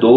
2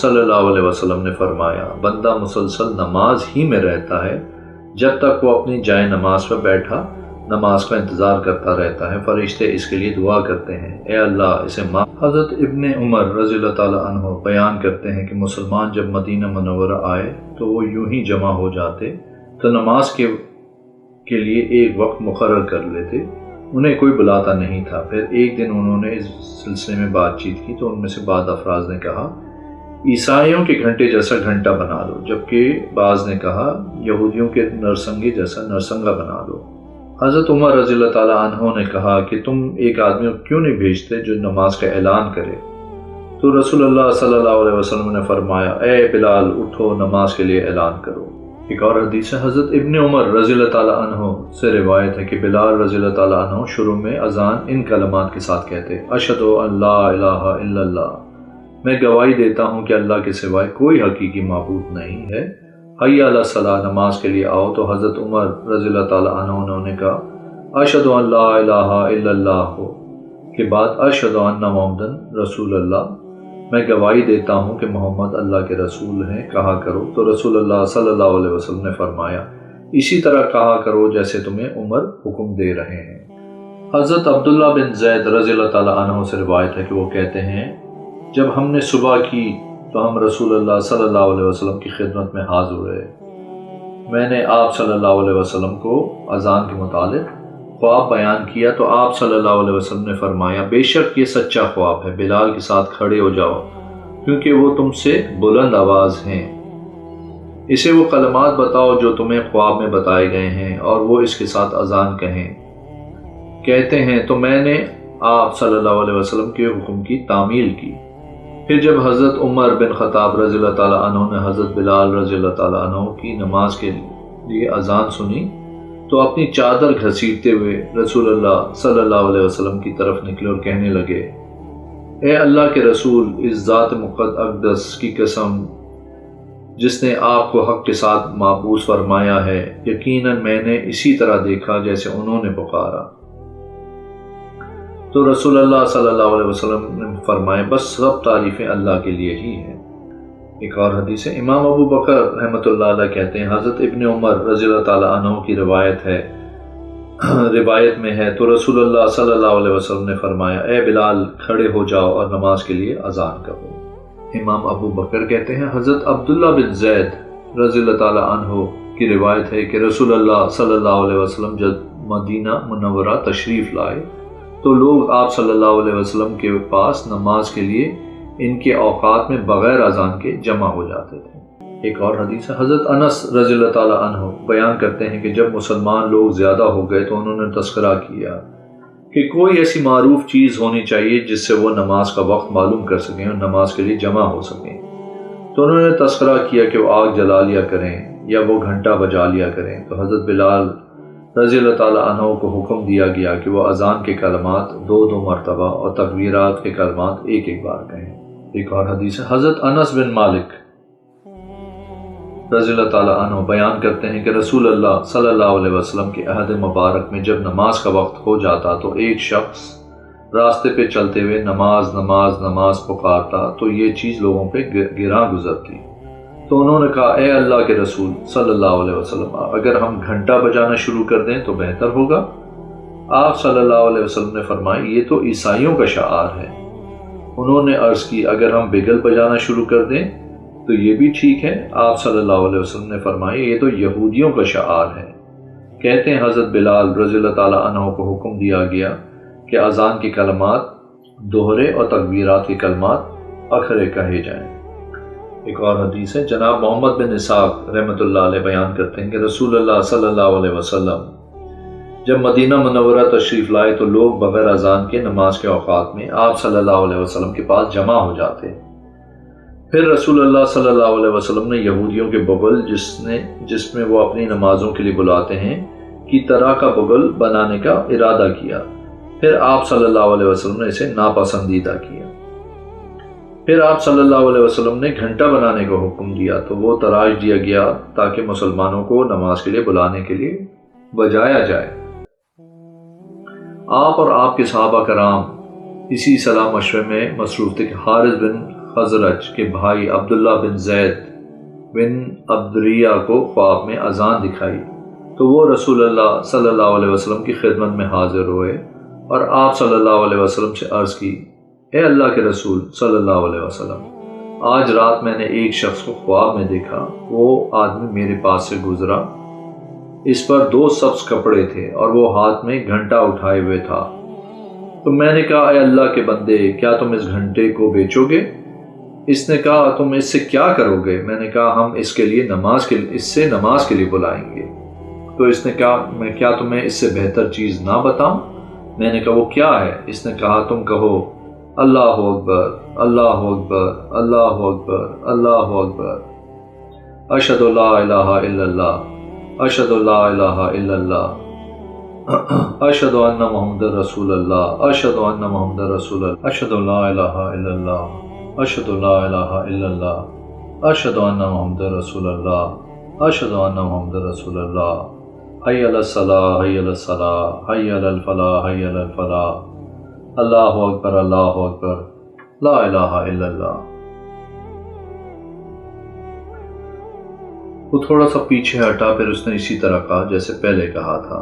صلی اللہ علیہ وسلم نے فرمایا، بندہ مسلسل نماز ہی میں رہتا ہے جب تک وہ اپنی جائے نماز پر بیٹھا نماز کا انتظار کرتا رہتا ہے، فرشتے اس کے لیے دعا کرتے ہیں، اے اللہ اسے معاف۔ حضرت ابن عمر رضی اللہ تعالیٰ عنہ بیان کرتے ہیں کہ مسلمان جب مدینہ منورہ آئے تو وہ یوں ہی جمع ہو جاتے تو نماز کے لیے ایک وقت مقرر کر لیتے، انہیں کوئی بلاتا نہیں تھا۔ پھر ایک دن انہوں نے اس سلسلے میں بات چیت کی تو ان میں سے بعض افراد نے کہا، عیسائیوں کے گھنٹے جیسا گھنٹہ بنا لو، جبکہ بعض نے کہا یہودیوں کے نرسنگے جیسا نرسنگا بنا لو۔ حضرت عمر رضی اللہ تعالیٰ عنہ نے کہا کہ تم ایک آدمی کو کیوں نہیں بھیجتے جو نماز کا اعلان کرے؟ تو رسول اللہ صلی اللہ علیہ وسلم نے فرمایا، اے بلال اٹھو نماز کے لیے اعلان کرو۔ ایک اور حدیث ہے، حضرت ابن عمر رضی اللہ تعالیٰ عنہ سے روایت ہے کہ بلال رضی اللہ تعالیٰ عنہ شروع میں اذان ان کلمات کے ساتھ کہتے، اشہد ان لا الہ الا اللہ، میں گواہی دیتا ہوں کہ اللہ کے سوائے کوئی حقیقی معبود نہیں ہے، حی علی الصلاۃ، نماز کے لیے آؤ۔ تو حضرت عمر رضی اللہ تعالیٰ عنہ انہوں نے کہا، اشہد ان لا الہ الا اللہ کے بعد اشہد ان محمد رسول اللہ، میں گواہی دیتا ہوں کہ محمد اللہ کے رسول ہیں، کہا کرو۔ تو رسول اللہ صلی اللہ علیہ وسلم نے فرمایا، اسی طرح کہا کرو جیسے تمہیں عمر حکم دے رہے ہیں۔ حضرت عبداللہ بن زید رضی اللہ تعالیٰ عنہ سے روایت ہے کہ وہ کہتے ہیں، جب ہم نے صبح کی تو ہم رسول اللہ صلی اللہ علیہ وسلم کی خدمت میں حاضر ہوئے۔ میں نے آپ صلی اللہ علیہ وسلم کو اذان کے متعلق خواب بیان کیا تو آپ صلی اللہ علیہ وسلم نے فرمایا، بے شک یہ سچا خواب ہے، بلال کے ساتھ کھڑے ہو جاؤ کیونکہ وہ تم سے بلند آواز ہیں، اسے وہ کلمات بتاؤ جو تمہیں خواب میں بتائے گئے ہیں اور وہ اس کے ساتھ اذان کہتے ہیں۔ تو میں نے آپ صلی اللہ علیہ وسلم کے حکم کی تعمیل کی۔ پھر جب حضرت عمر بن خطاب رضی اللہ تعالیٰ عنہ نے حضرت بلال رضی اللہ تعالیٰ عنہ کی نماز کے لیے اذان سنی تو اپنی چادر گھسیٹتے ہوئے رسول اللہ صلی اللہ علیہ وسلم کی طرف نکلے اور کہنے لگے، اے اللہ کے رسول، اس ذات اقدس کی قسم جس نے آپ کو حق کے ساتھ معبوس فرمایا ہے، یقیناً میں نے اسی طرح دیکھا جیسے انہوں نے پکارا۔ تو رسول اللہ صلی اللہ علیہ وسلم نے فرمایا، بس سب تعریفیں اللہ کے لیے ہی ہیں۔ ایک اور حدیث ہے، امام ابو بکر رحمۃ اللہ علیہ کہتے ہیں، حضرت ابن عمر رضی اللہ تعالیٰ عنہ کی روایت میں ہے، تو رسول اللہ صلی اللہ علیہ وسلم نے فرمایا، اے بلال کھڑے ہو جاؤ اور نماز کے لیے اذان کرو۔ امام ابو بکر کہتے ہیں، حضرت عبداللہ بن زید رضی اللہ تعالیٰ عنہ کی روایت ہے کہ رسول اللہ صلی اللہ علیہ وسلم جب مدینہ منورہ تشریف لائے تو لوگ آپ صلی اللہ علیہ وسلم کے پاس نماز کے لیے ان کے اوقات میں بغیر اذان کے جمع ہو جاتے تھے۔ ایک اور حدیث ہے، حضرت انس رضی اللہ تعالیٰ عنہ بیان کرتے ہیں کہ جب مسلمان لوگ زیادہ ہو گئے تو انہوں نے تذکرہ کیا کہ کوئی ایسی معروف چیز ہونی چاہیے جس سے وہ نماز کا وقت معلوم کر سکیں اور نماز کے لیے جمع ہو سکیں۔ تو انہوں نے تذکرہ کیا کہ وہ آگ جلا لیا کریں یا وہ گھنٹہ بجا لیا کریں۔ تو حضرت بلال رضی اللہ تعالیٰ عنہ کو حکم دیا گیا کہ وہ اذان کے کلمات 2 مرتبہ اور تکبیرات کے کلمات ایک بار کہیں۔ ایک اور حدیث ہے، حضرت انس بن مالک رضی اللہ تعالیٰ عنہ بیان کرتے ہیں کہ رسول اللہ صلی اللہ علیہ وسلم کے عہد مبارک میں جب نماز کا وقت ہو جاتا تو ایک شخص راستے پہ چلتے ہوئے نماز نماز نماز پکارتا تو یہ چیز لوگوں پہ گراں گزرتی۔ تو انہوں نے کہا، اے اللہ کے رسول صلی اللہ علیہ وسلم، اگر ہم گھنٹہ بجانا شروع کر دیں تو بہتر ہوگا۔ آپ صلی اللہ علیہ وسلم نے فرمایا، یہ تو عیسائیوں کا شعار ہے۔ انہوں نے عرض کی، اگر ہم بگل بجانا شروع کر دیں تو یہ بھی ٹھیک ہے۔ آپ صلی اللہ علیہ وسلم نے فرمایا، یہ تو یہودیوں کا شعار ہے۔ کہتے ہیں حضرت بلال رضی اللہ تعالیٰ عنہ کو حکم دیا گیا کہ اذان کے کلمات دوہرے اور تکبیرات کے کلمات اکھرے کہے جائیں۔ ایک اور حدیث ہے، جناب محمد بن اسحاق رحمۃ اللہ علیہ بیان کرتے ہیں کہ رسول اللہ صلی اللہ علیہ وسلم جب مدینہ منورہ تشریف لائے تو لوگ بغیر اذان کے نماز کے اوقات میں آپ صلی اللہ علیہ وسلم کے پاس جمع ہو جاتے۔ پھر رسول اللہ صلی اللہ علیہ وسلم نے یہودیوں کے بغل جس میں وہ اپنی نمازوں کے لیے بلاتے ہیں کی طرح کا بغل بنانے کا ارادہ کیا۔ پھر آپ صلی اللہ علیہ وسلم نے اسے ناپسندیدہ کیا۔ پھر آپ صلی اللہ علیہ وسلم نے گھنٹہ بنانے کا حکم دیا تو وہ تراش دیا گیا تاکہ مسلمانوں کو نماز کے لیے بلانے کے لیے بجایا جائے۔ آپ اور آپ کے صحابہ کرام اسی صلاح مشورے میں مصروف تھے کہ حارث بن خزرج کے بھائی عبداللہ بن زید بن عبدریہ کو خواب میں اذان دکھائی تو وہ رسول اللہ صلی اللہ علیہ وسلم کی خدمت میں حاضر ہوئے اور آپ صلی اللہ علیہ وسلم سے عرض کی، اے اللہ کے رسول صلی اللہ علیہ وسلم، آج رات میں نے ایک شخص کو خواب میں دیکھا، وہ آدمی میرے پاس سے گزرا، اس پر 2 سبز کپڑے تھے اور وہ ہاتھ میں گھنٹا اٹھائے ہوئے تھا۔ تو میں نے کہا، اے اللہ کے بندے، کیا تم اس گھنٹے کو بیچو گے؟ اس نے کہا، تم اس سے کیا کرو گے؟ میں نے کہا، ہم اس سے نماز کے لیے بلائیں گے۔ تو اس نے کہا، میں کیا تمہیں اس سے بہتر چیز نہ بتاؤں؟ میں نے کہا، وہ کیا ہے؟ اس نے کہا، تم کہو، اللہ اکبر، اللہ اکبر، اللہ اکبر، اللہ اکبر، اشہد لا الہ الا اللہ، اشہد لا الہ الا اللہ، اشہد ان محمد رسول اللہ، اشہد ان محمد رسول اللہ، اشہد لا الہ الا اللہ، اشہد لا الہ الا اللہ، اشہد ان محمد رسول اللہ، اشہد ان محمد رسول اللہ، حی علی الصلاۃ، حی علی الصلاۃ، حی علی الفلاح، حی علی الفلاح، اللہ اکبر، اللہ اکبر، لا الہ الا اللہ۔ وہ تھوڑا سا پیچھے ہٹا، پھر اس نے اسی طرح کہا جیسے پہلے کہا تھا،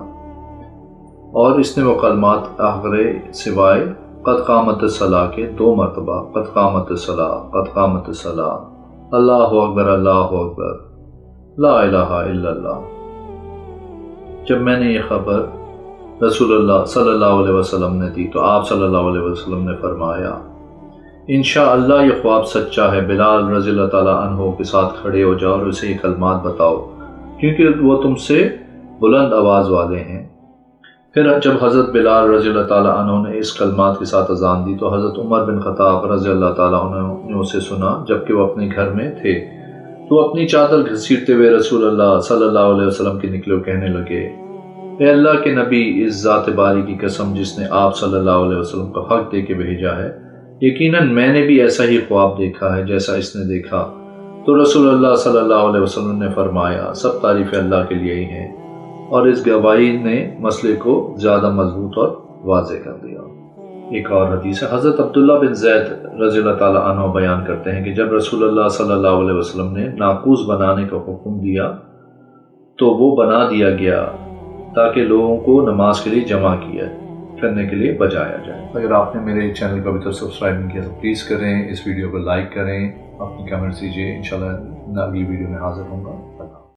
اور اس نے وہ کلمات آخرے سوائے قد قامت الصلاۃ کے 2 مرتبہ، قد قامت الصلاۃ، قد قامت الصلاۃ، اللہ اکبر، اللہ اکبر، لا الہ الا اللہ۔ جب میں نے یہ خبر رسول اللہ صلی اللہ علیہ وسلم نے دی تو آپ صلی اللہ علیہ وسلم نے فرمایا، انشاءاللہ یہ خواب سچا ہے، بلال رضی اللہ تعالیٰ عنہ کے ساتھ کھڑے ہو جاؤ اور اسے یہ کلمات بتاؤ کیونکہ وہ تم سے بلند آواز والے ہیں۔ پھر جب حضرت بلال رضی اللہ تعالیٰ عنہ نے اس کلمات کے ساتھ اذان دی تو حضرت عمر بن خطاب رضی اللہ تعالیٰ عنہ نے اسے سنا جبکہ وہ اپنے گھر میں تھے، تو اپنی چادر گھسیٹتے ہوئے رسول اللہ صلی اللہ علیہ وسلم کے نکلے و کہنے لگے، اے اللہ کے نبی، اس ذات باری کی قسم جس نے آپ صلی اللہ علیہ وسلم کو حق دے کے بھیجا ہے، یقیناً میں نے بھی ایسا ہی خواب دیکھا ہے جیسا اس نے دیکھا۔ تو رسول اللہ صلی اللہ علیہ وسلم نے فرمایا، سب تعریفیں اللہ کے لیے ہی ہیں، اور اس گواہی نے مسئلے کو زیادہ مضبوط اور واضح کر دیا۔ ایک اور حدیث ہے، حضرت عبداللہ بن زید رضی اللہ تعالیٰ عنہ بیان کرتے ہیں کہ جب رسول اللہ صلی اللہ علیہ وسلم نے ناقوس بنانے کا حکم دیا تو وہ بنا دیا گیا تاکہ لوگوں کو نماز کے لیے جمع کرنے کے لیے بجایا جائے۔ اگر آپ نے میرے چینل کو ابھی تک سبسکرائب نہیں کیا تو پلیز کریں، اس ویڈیو کو لائک کریں، اپنی کمنٹس دیجیے، انشاءاللہ اگلی ویڈیو میں حاضر ہوں گا۔